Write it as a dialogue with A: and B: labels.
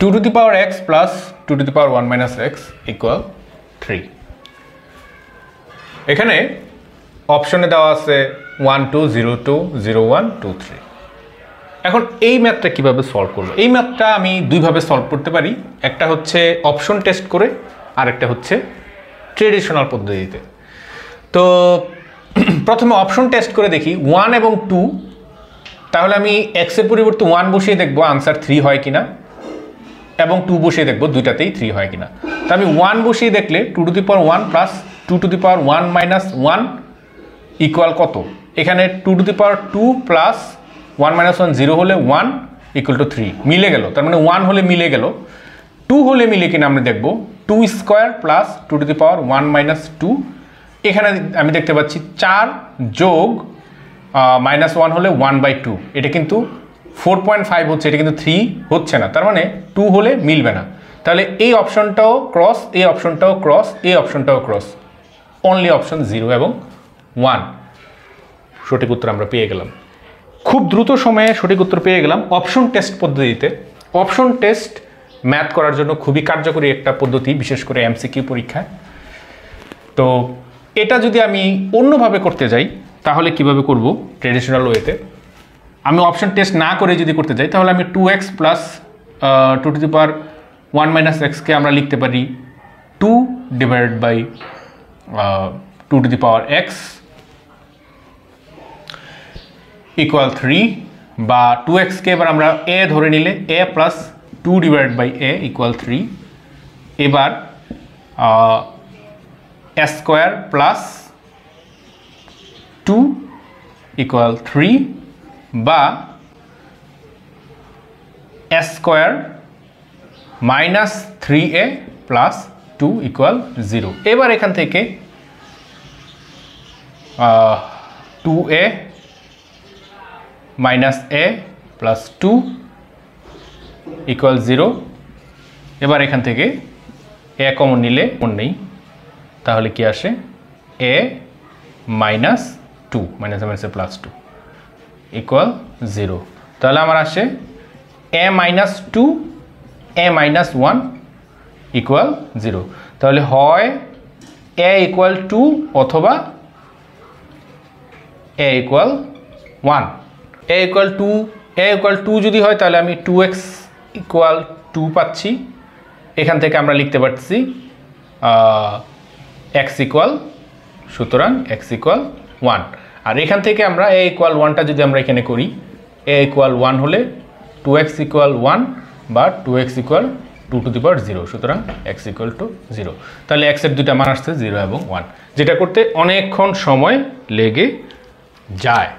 A: 2 to the power x plus 2 to the power 1 minus x equal 3 এখানে অপশনে দেওয়া আছে 1 2 0 2 0 1 2 3 এখন এই ম্যাথটা কিভাবে সলভ করব এই ম্যাথটা আমি দুই ভাবে সলভ করতে পারি একটা হচ্ছে অপশন টেস্ট করে আর একটা হচ্ছে ট্রেডিশনাল পদ্ধতিতে তো প্রথমে অপশন টেস্ট করে দেখি 1 এবং 2 তাহলে আমি x এর পরিবর্তে 1 বসিয়ে দেখব आंसर 3 হয় কিনা এবং 2 বসিয়ে দেখব দুইটাতেই 3 হয় কিনা তো আমি 1 বসিয়ে দেখলে 2 to the power 1 plus 2 to the power 1 minus 1 equal কত এখানে 2 to the power 2 plus 1 minus 1 0 হলে 1 ইকুয়াল টু 3 মিলে গেল তার মানে 1 হলে মিলে গেল 2 হলে মিলে কিনা আমরা দেখব 2 square plus 2 to the power 1 minus 2 এখানে আমি দেখতে পাচ্ছি 4 যোগ মাইনাস 1 হলে 1/2 এটা কিন্তু 4.5 হচ্ছে এটা কিন্তু 3 হচ্ছে না তার মানে 2 হলে মিলবে না তাহলে এই অপশনটাও ক্রস এই অপশনটাও ক্রস এই অপশনটাও ক্রস অনলি অপশন 0 এবং 1 সঠিক উত্তর আমরা পেয়ে গেলাম খুব দ্রুত সময়ে সঠিক উত্তর পেয়ে গেলাম অপশন টেস্ট পদ্ধতিতে অপশন টেস্ট ম্যাথ করার জন্য খুবই কার্যকরী একটা পদ্ধতি বিশেষ করে এমসিকিউ পরীক্ষায় তো এটা যদি আমি অন্যভাবে করতে যাই তাহলে কিভাবে করব ট্রেডিশনাল ওয়েতে আমি অপশন টেস্ট না করে যদি করতে যাই তাহলে আমি 2x plus 2 to the power 1 minus x কে আমরা লিখতে পারি 2 divided by 2 to the power x equal 3 বা 2x কে এবার আমরা a ধরে নিলে a plus 2 divided by a equal 3 এবার a স্কয়ার প্লাস 2 ইকুয়াল 3 বা a square minus 3a plus 2 equal 0 এবার এখান থেকে 2a minus a plus 2 equal 0 এবার এখান থেকে a কমন নিলে কমন নেই তাহলে কি আসে a মাইনাস 2 মাইনাস মাইনাসে প্লাস 2 ইকুয়াল 0 তাহলে আমার আসে a minus 2 a minus 1 equal 0 তাহলে হয় a ইকুয়াল 2 অথবা a ইকুয়াল 1 a ইকুয়াল 2 যদি হয় তাহলে আমি 2x ইকুয়াল 2 পাচ্ছি এখান থেকে আমরা লিখতে পারছি x ইকুয়াল সুতরাং x ইকুয়াল 1 আর এখান থেকে আমরা a ইকুয়াল 1টা যদি আমরা এখানে করি a ইকুয়াল 1 হলে 2x ইকুয়াল 1 বা 2x ইকুয়াল 2 টু দি পাওয়ার 0 সুতরাং x ইকুয়াল টু 0 তাহলে x এর দুইটা মান আসছে 0 এবং 1 যেটা করতে অনেকক্ষণ সময় লেগে যায়